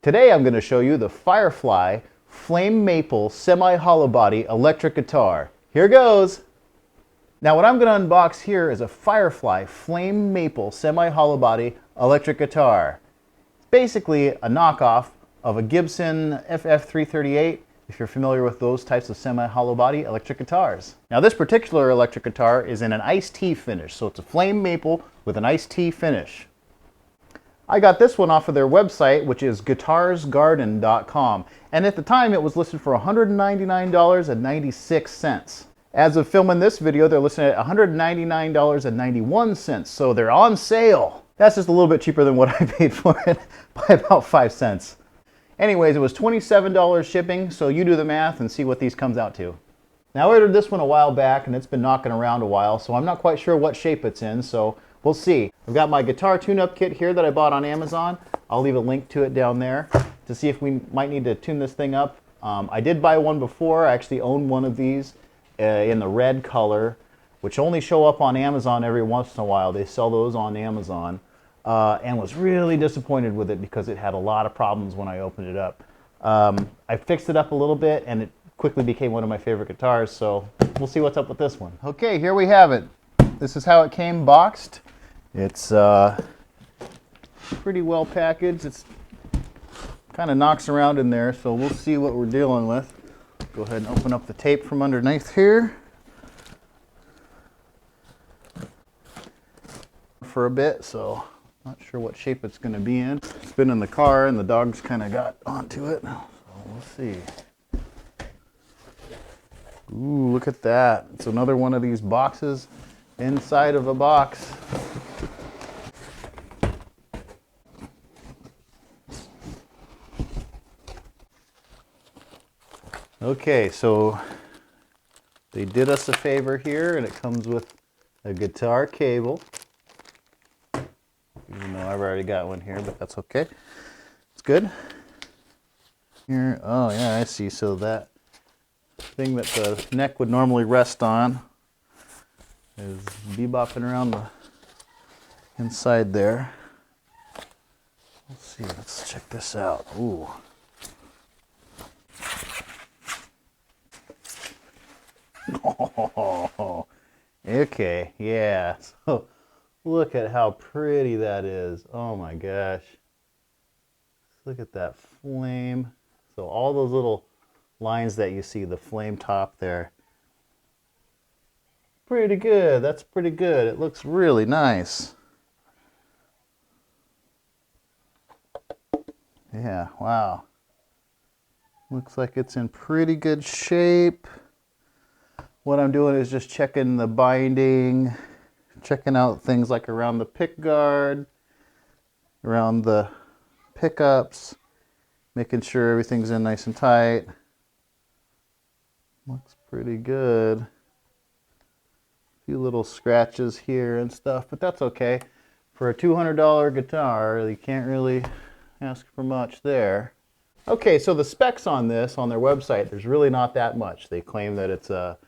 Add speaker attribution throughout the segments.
Speaker 1: Today I'm going to show you the Firefly Flame Maple Semi-Hollow Body Electric Guitar. Here goes! Now what I'm going to unbox here is a Firefly Flame Maple Semi-Hollow Body Electric Guitar. It's basically a knockoff of a Gibson FF338, if you're familiar with those types of semi-hollow body electric guitars. Now this particular electric guitar is in an iced tea finish, so it's a flame maple with an iced tea finish. I got this one off of their website, which is guitarsgarden.com, and at the time it was listed for $199.96. As of filming this video, they're listed at $199.91, so they're on sale. That's just a little bit cheaper than what I paid for it, by about 5 cents. Anyways, it was $27 shipping, so you do the math and see what these comes out to. Now I ordered this one a while back, and it's been knocking around a while, so I'm not quite sure what shape it's in, so we'll see. I've got my guitar tune-up kit here that I bought on Amazon. I'll leave a link to it down there to see if we might need to tune this thing up. I did buy one before. I actually own one of these in the red color, which only show up on Amazon every once in a while. They sell those on Amazon. And was really disappointed with it because it had a lot of problems when I opened it up. I fixed it up a little bit and it quickly became one of my favorite guitars, so we'll see what's up with this one. Okay, here we have it. This is how it came boxed. It's pretty well packaged. It's kind of knocks around in there, so we'll see what we're dealing with. Go ahead and open up the tape from underneath here for a bit, so not sure what shape it's going to be in. It's been in the car and the dogs kind of got onto it, so we'll see. Ooh, look at that. It's another one of these boxes inside of a box. Okay, so they did us a favor here, and it comes with a guitar cable. Even though I've already got one here, but that's okay. It's good. Here, oh yeah, I see. So that thing that the neck would normally rest on is bebopping around the inside there. Let's see, let's check this out. Ooh. Oh, okay, yeah. So look at how pretty that is. Oh my gosh. Look at that flame. So all those little lines that you see, the flame top there. Pretty good. That's pretty good. It looks really nice. Yeah, wow. Looks like it's in pretty good shape. What I'm doing is just checking the binding, checking out things like around the pick guard, around the pickups, making sure everything's in nice and tight. Looks pretty good. A few little scratches here and stuff, but that's okay. For a $200 guitar, you can't really ask for much there. Okay, so the specs on this, on their website, there's really not that much. They claim that it's a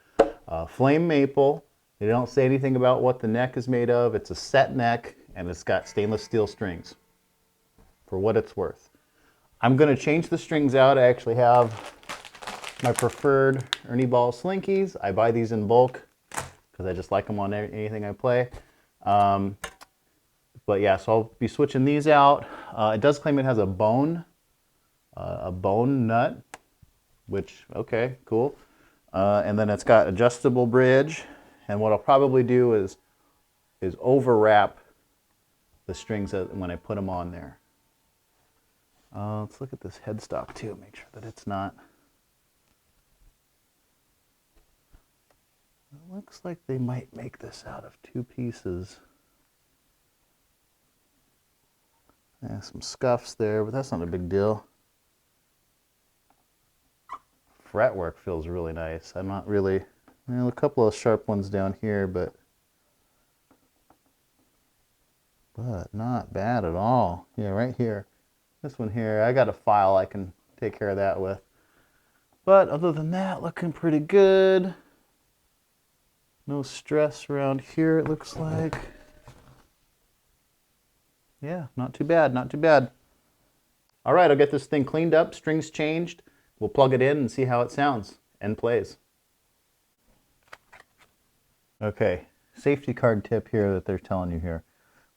Speaker 1: flame maple. They don't say anything about what the neck is made of. It's a set neck and it's got stainless steel strings, for what it's worth. I'm going to change the strings out. I actually have my preferred Ernie Ball Slinkies. I buy these in bulk because I just like them on anything I play. But yeah, so I'll be switching these out. It does claim it has a bone nut, which, okay, cool. And then it's got adjustable bridge, and what I'll probably do is overwrap the strings when I put them on there. Let's look at this headstock too, make sure that it's not. It looks like they might make this out of 2 pieces. Yeah, some scuffs there, but that's not a big deal. Fretwork feels really nice. I'm not really, well, a couple of sharp ones down here, but not bad at all. Yeah, right here. This one here, I got a file I can take care of that with. But other than that, looking pretty good. No stress around here, it looks like. Yeah, not too bad, not too bad. All right, I'll get this thing cleaned up, strings changed. We'll plug it in and see how it sounds and plays. Okay, safety card tip here that they're telling you here.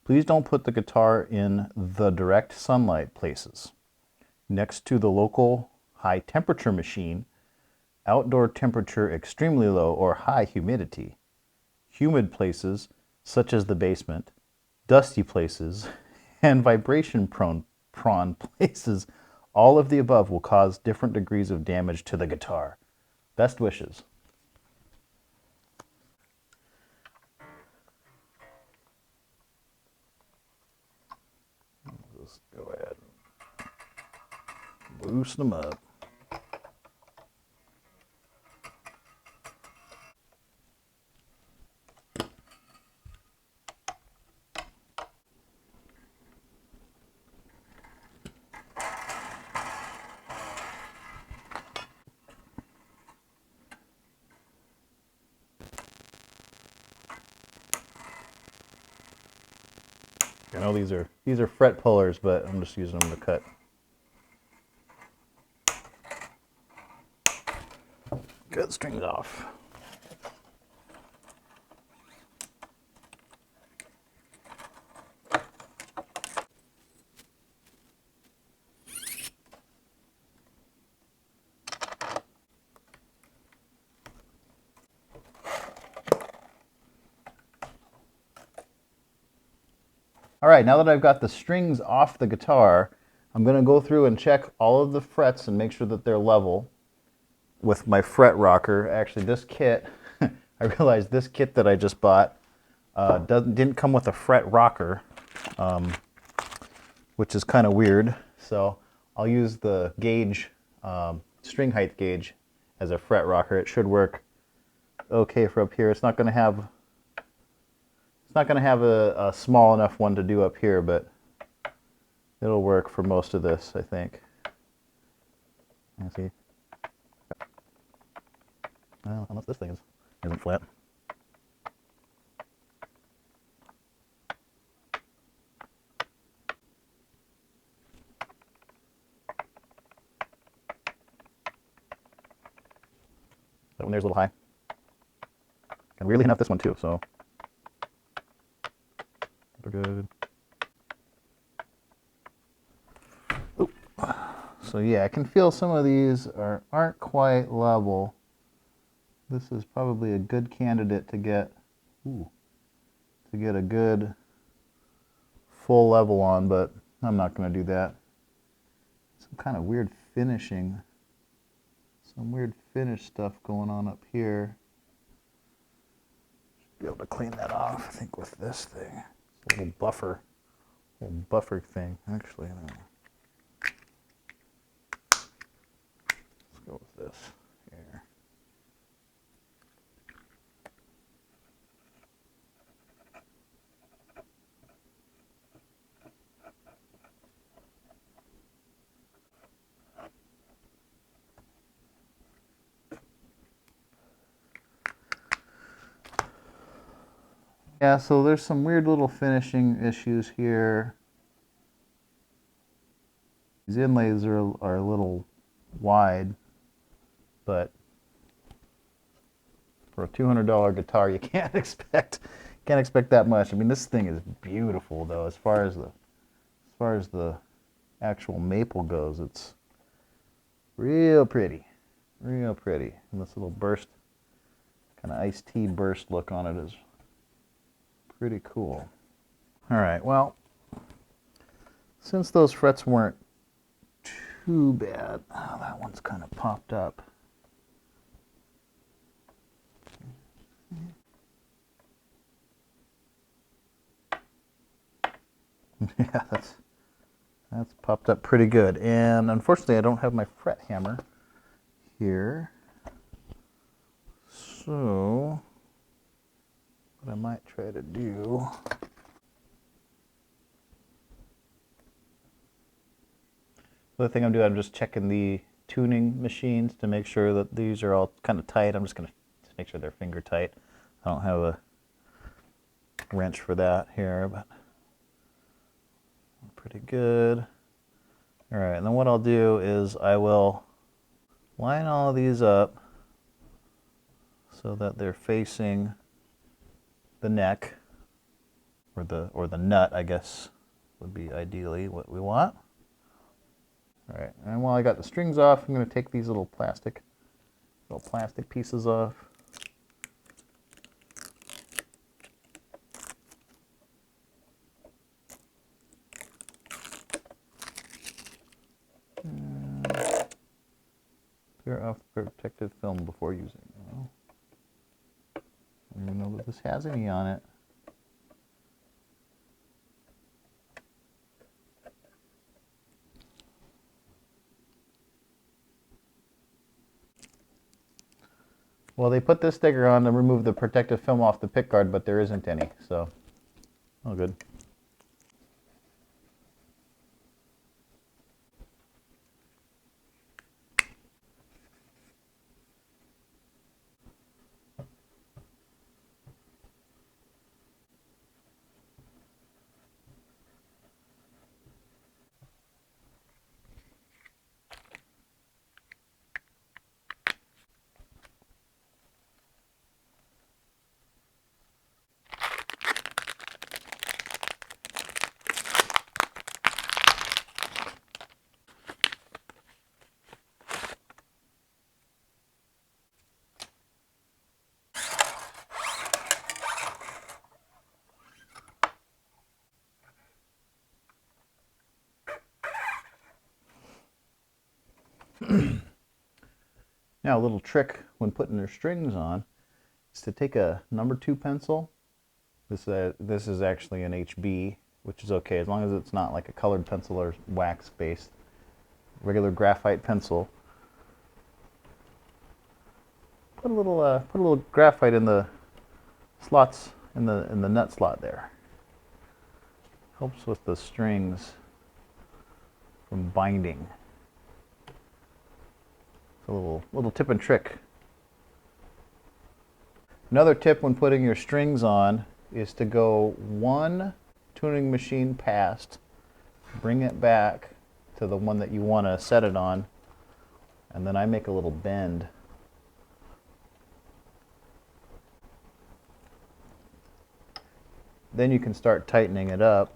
Speaker 1: Please don't put the guitar in the direct sunlight places. Next to the local high temperature machine, outdoor temperature extremely low or high humidity, humid places such as the basement, dusty places, and vibration prone places. All of the above will cause different degrees of damage to the guitar. Best wishes. Just go ahead and loosen them up. I know these are fret pullers, but I'm just using them to cut. Get strings off. All right, now that I've got the strings off the guitar, I'm going to go through and check all of the frets and make sure that they're level with my fret rocker. Actually, this kit, I realized this kit that I just bought didn't come with a fret rocker, which is kind of weird. So I'll use the gauge, string height gauge as a fret rocker. It should work okay for up here. It's not going to have a small enough one to do up here, but it'll work for most of this, I think. See. Well, unless this thing isn't flat. That one there's a little high. Can really enough this one too, so we're good. Ooh. So yeah, I can feel some of these aren't quite level. This is probably a good candidate to get a good full level on, but I'm not going to do that. Some kind of weird finishing, some weird finish stuff going on up here. Should be able to clean that off, I think, with this thing. It's a little buffer thing. Actually, no. Let's go with this here. Yeah, so there's some weird little finishing issues here. These inlays are a little wide, but for a $200 guitar, you can't expect that much. I mean, this thing is beautiful though. As far as the actual maple goes, it's real pretty, real pretty. And this little burst, kind of iced tea burst look on it is pretty cool. All right, well, since those frets weren't too bad, oh, that one's kind of popped up. Yeah, that's popped up pretty good. And unfortunately, I don't have my fret hammer here. So what I might try to do, the thing I'm doing, I'm just checking the tuning machines to make sure that these are all kind of tight. I'm just going to make sure they're finger tight. I don't have a wrench for that here, but pretty good. All right, and then what I'll do is I will line all of these up so that they're facing the neck, or the nut, I guess, would be ideally what we want. All right, and while I got the strings off, I'm going to take these little plastic pieces off. Clear off the protective film before using it. Well, I don't even know that this has any on it. Well, they put this sticker on to remove the protective film off the pick guard, but there isn't any, so all good. Now, a little trick when putting their strings on is to take a number 2 pencil. This is actually an HB, which is okay as long as it's not like a colored pencil or wax-based. Regular graphite pencil. Put a little graphite in the slots in the nut slot there. Helps with the strings from binding. It's a little tip and trick. Another tip when putting your strings on is to go one tuning machine past, bring it back to the one that you want to set it on, and then I make a little bend. Then you can start tightening it up.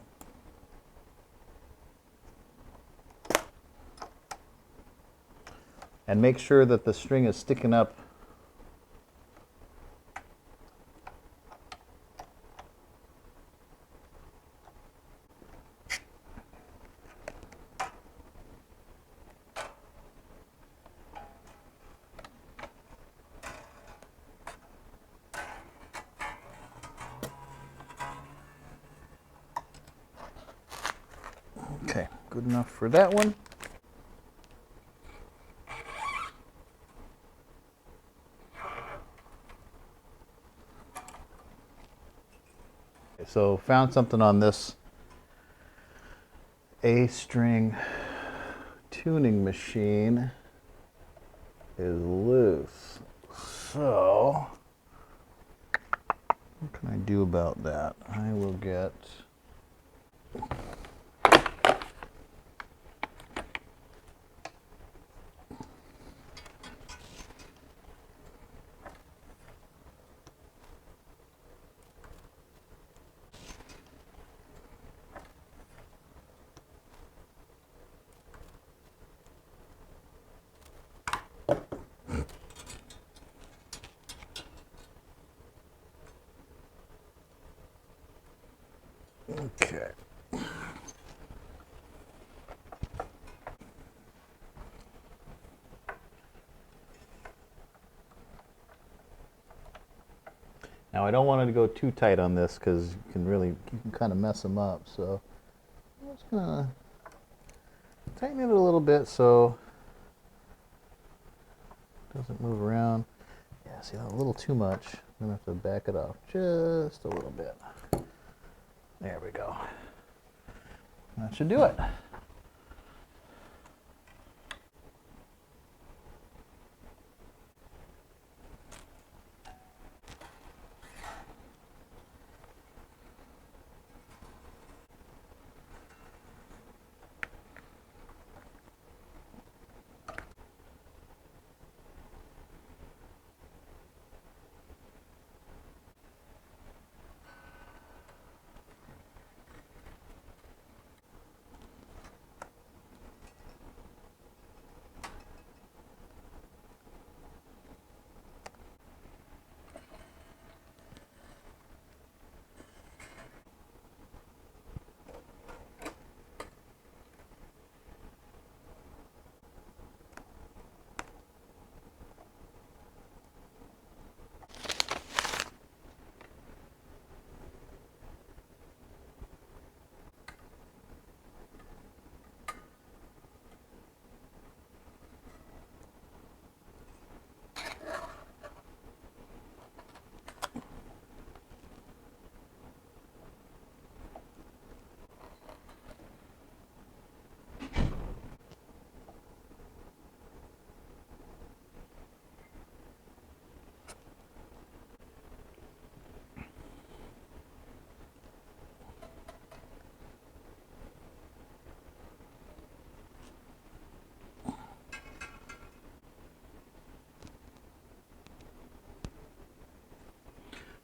Speaker 1: And make sure that the string is sticking up. Okay, good enough for that one. So found something on this A-string tuning machine is loose. So what can I do about that? I will get okay. Now I don't want it to go too tight on this because you can kind of mess them up. So I'm just gonna tighten it a little bit so it doesn't move around. Yeah, see, a little too much. I'm gonna have to back it off just a little bit. There we go. That should do it.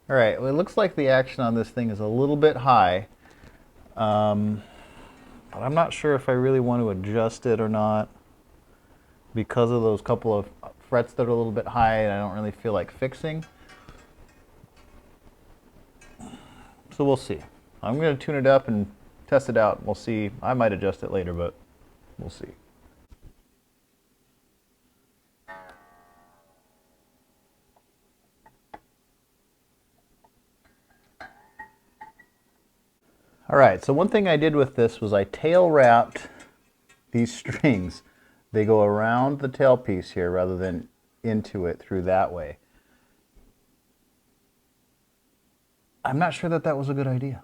Speaker 1: All right, well, it looks like the action on this thing is a little bit high, but I'm not sure if I really want to adjust it or not because of those couple of frets that are a little bit high and I don't really feel like fixing. So we'll see. I'm going to tune it up and test it out. We'll see. I might adjust it later, but we'll see. All right, so one thing I did with this was I tail wrapped these strings. They go around the tailpiece here rather than into it through that way. I'm not sure that that was a good idea.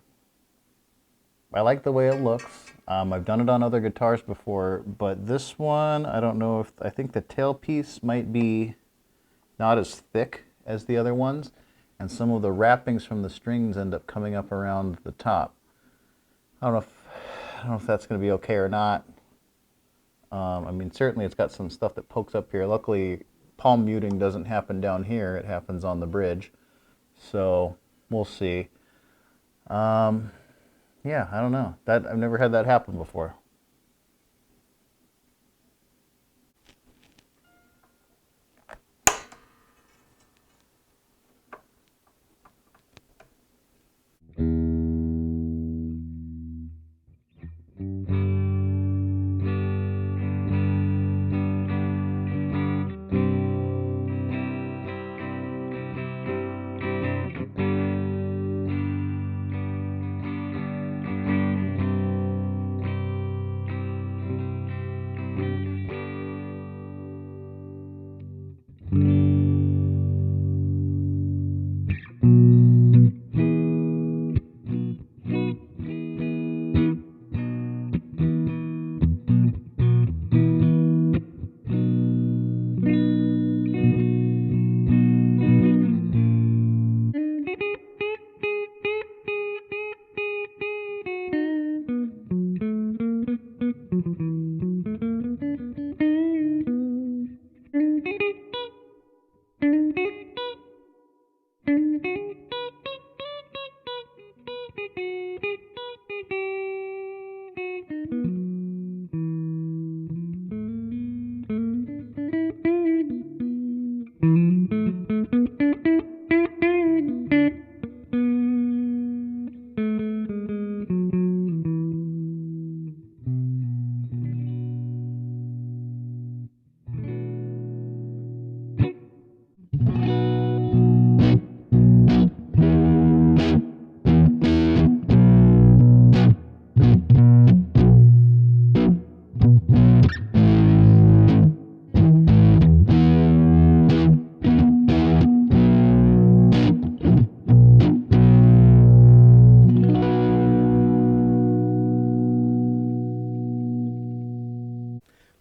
Speaker 1: I like the way it looks. I've done it on other guitars before, but this one, I don't know if, I think the tailpiece might be not as thick as the other ones, and some of the wrappings from the strings end up coming up around the top. I don't know if that's going to be okay or not. I mean, certainly it's got some stuff that pokes up here. Luckily, palm muting doesn't happen down here. It happens on the bridge. So we'll see. Yeah, I don't know. I've never had that happen before.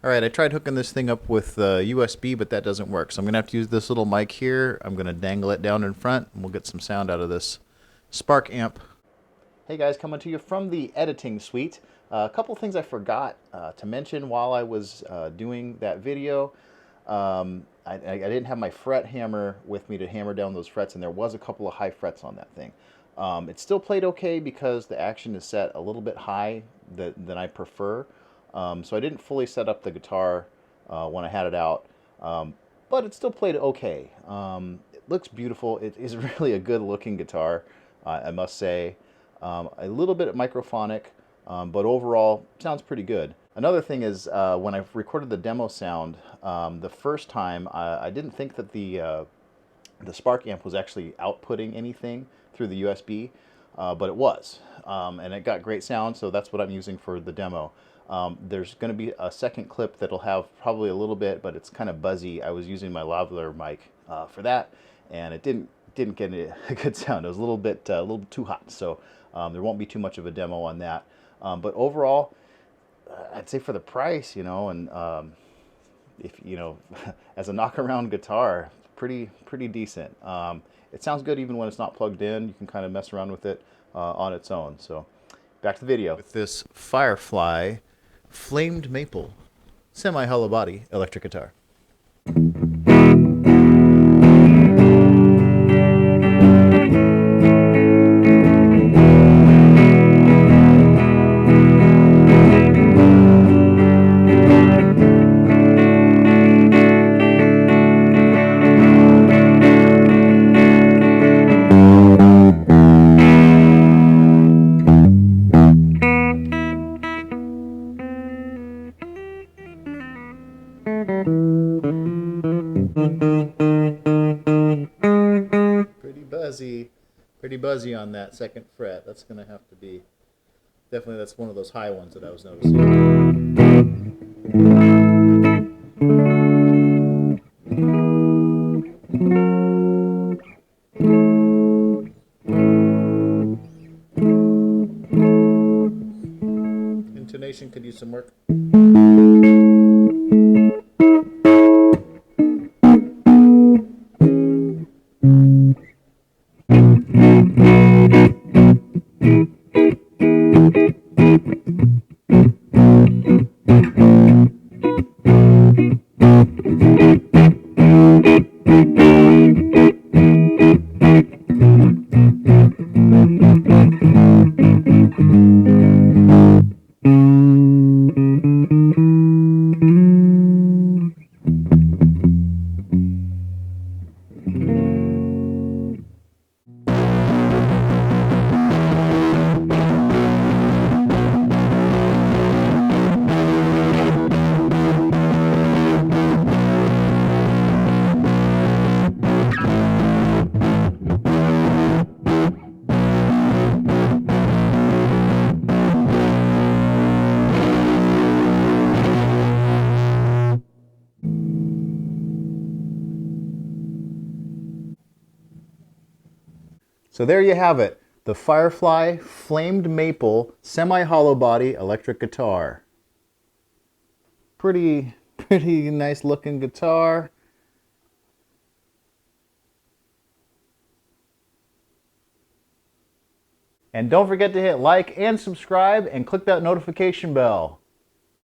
Speaker 1: All right, I tried hooking this thing up with USB, but that doesn't work. So I'm going to have to use this little mic here. I'm going to dangle it down in front, and we'll get some sound out of this Spark amp. Hey guys, coming to you from the editing suite. A couple things I forgot to mention while I was doing that video. I didn't have my fret hammer with me to hammer down those frets, and there was a couple of high frets on that thing. It still played okay because the action is set a little bit high than I prefer. So I didn't fully set up the guitar when I had it out, but it still played okay. It looks beautiful. It is really a good looking guitar, I must say. A little bit microphonic, but overall sounds pretty good. Another thing is when I recorded the demo sound the first time, I didn't think that the Spark amp was actually outputting anything through the USB, but it was, and it got great sound, so that's what I'm using for the demo. There's going to be a second clip that'll have probably a little bit, but it's kind of buzzy. I was using my lavalier mic for that, and it didn't get a good sound. It was a little bit too hot, so there won't be too much of a demo on that. But overall, I'd say for the price, you know, and if you know, as a knockaround guitar, pretty decent. It sounds good even when it's not plugged in. You can kind of mess around with it on its own. So back to the video. With this Firefly Flamed Maple semi-hollow body electric guitar. Pretty buzzy on that second fret. That's going to have to be, definitely that's one of those high ones that I was noticing. Intonation could use some work. So there you have it, the Firefly Flamed Maple Semi-Hollow Body Electric Guitar. Pretty nice looking guitar. And don't forget to hit like and subscribe and click that notification bell.